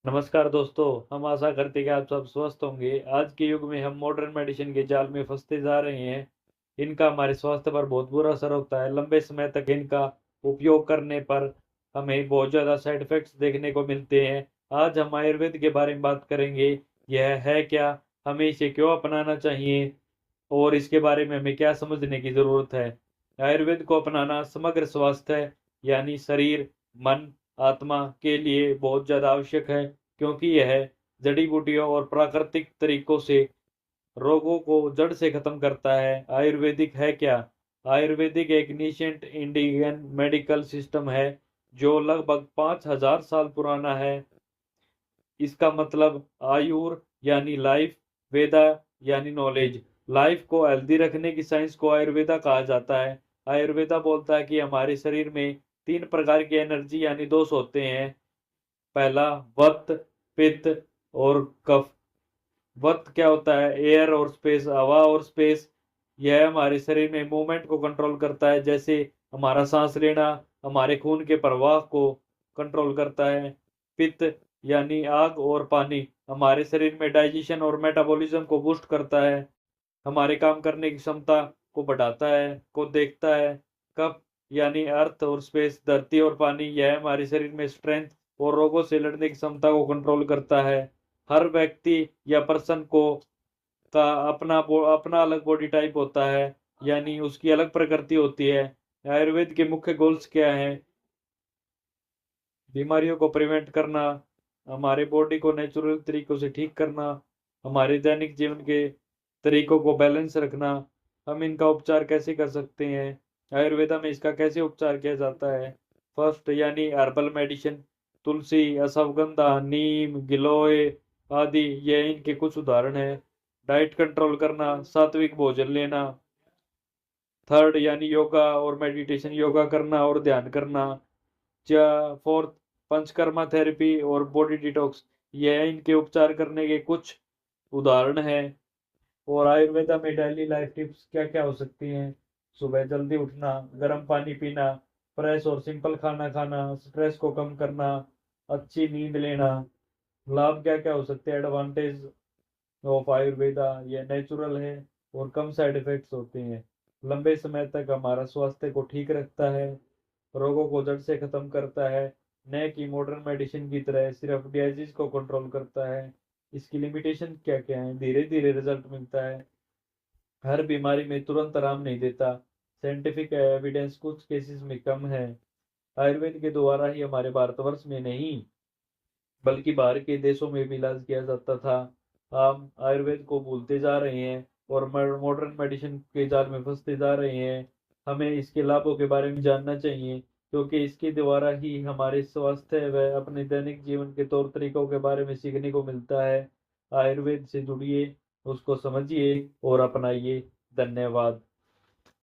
नमस्कार दोस्तों, हम आशा करते हैं कि आप सब स्वस्थ होंगे। आज के युग में हम मॉडर्न मेडिसिन के जाल में फंसते जा रहे हैं। इनका हमारे स्वास्थ्य पर बहुत बुरा असर होता है। लंबे समय तक इनका उपयोग करने पर हमें बहुत ज़्यादा साइड इफ़ेक्ट्स देखने को मिलते हैं। आज हम आयुर्वेद के बारे में बात करेंगे। यह है क्या? हमें इसे क्यों अपनाना चाहिए? और इसके बारे में हमें क्या समझने की ज़रूरत है? आयुर्वेद को अपनाना समग्र स्वास्थ्य यानी शरीर, मन, आत्मा के लिए बहुत ज़्यादा आवश्यक है, क्योंकि यह जड़ी-बूटियों और प्राकृतिक तरीकों से रोगों को जड़ से खत्म करता है। आयुर्वेदिक है क्या? आयुर्वेदिक एक एंशिएंट इंडियन मेडिकल सिस्टम है, जो लगभग 5000 साल पुराना है। इसका मतलब आयुर यानी लाइफ, वेदा यानी नॉलेज। लाइफ को हेल्दी रखने की साइंस को आयुर्वेदा कहा जाता है। आयुर्वेदा बोलता है कि हमारे शरीर में 3 प्रकार की एनर्जी यानी दोष होते हैं। पहला वात, पित्त और कफ। वात क्या होता है? एयर और स्पेस, हवा और स्पेस। यह हमारे शरीर में मूवमेंट को कंट्रोल करता है, जैसे हमारा सांस लेना, हमारे खून के प्रवाह को कंट्रोल करता है। पित्त यानी आग और पानी, हमारे शरीर में डाइजेशन और मेटाबॉलिज्म को बूस्ट करता है, हमारे काम करने की क्षमता को बढ़ाता है, को देखता है। कफ यानी अर्थ और स्पेस, धरती और पानी, यह हमारे शरीर में स्ट्रेंथ और रोगों से लड़ने की क्षमता को कंट्रोल करता है। हर व्यक्ति या पर्सन को का अपना अलग बॉडी टाइप होता है, यानी उसकी अलग प्रकृति होती है। आयुर्वेद के मुख्य गोल्स क्या हैं? बीमारियों को प्रिवेंट करना, हमारे बॉडी को नेचुरल तरीकों से ठीक करना, हमारे दैनिक जीवन के तरीकों को बैलेंस रखना। हम इनका उपचार कैसे कर सकते हैं? आयुर्वेदा में इसका कैसे उपचार किया जाता है? फर्स्ट यानी हर्बल मेडिसिन, तुलसी, अश्वगंधा, नीम, गिलोय आदि, ये इनके कुछ उदाहरण हैं। डाइट कंट्रोल करना, सात्विक भोजन लेना। थर्ड यानी योगा और मेडिटेशन, योगा करना और ध्यान करना। फोर्थ पंचकर्मा थेरेपी और बॉडी डिटॉक्स, यह इनके उपचार करने के कुछ उदाहरण हैं। और आयुर्वेदा में डेली लाइफ टिप्स क्या क्या हो सकती हैं? सुबह जल्दी उठना, गर्म पानी पीना, फ्रेश और सिंपल खाना खाना, स्ट्रेस को कम करना, अच्छी नींद लेना। लाभ क्या क्या हो सकते हैं? एडवांटेज ऑफ आयुर्वेदा, यह नेचुरल है और कम साइड इफेक्ट्स होते हैं। लंबे समय तक हमारा स्वास्थ्य को ठीक रखता है, रोगों को जड़ से खत्म करता है, न कि मॉडर्न मेडिसिन की तरह सिर्फ डिजीज को कंट्रोल करता है। इसकी लिमिटेशन क्या क्या है? धीरे धीरे रिजल्ट मिलता है, हर बीमारी में तुरंत आराम नहीं देता, साइंटिफिक एविडेंस कुछ केसेस में कम है। आयुर्वेद के द्वारा ही हमारे भारतवर्ष में नहीं बल्कि बाहर के देशों में भी इलाज किया जाता था। हम आयुर्वेद को भूलते जा रहे हैं और मॉडर्न मेडिसिन के जाल में फंसते जा रहे हैं। हमें इसके लाभों के बारे में जानना चाहिए, क्योंकि इसके द्वारा ही हमारे स्वास्थ्य व अपने दैनिक जीवन के तौर तरीकों के बारे में सीखने को मिलता है। आयुर्वेद से जुड़िए, उसको समझिए और अपनाइए। धन्यवाद।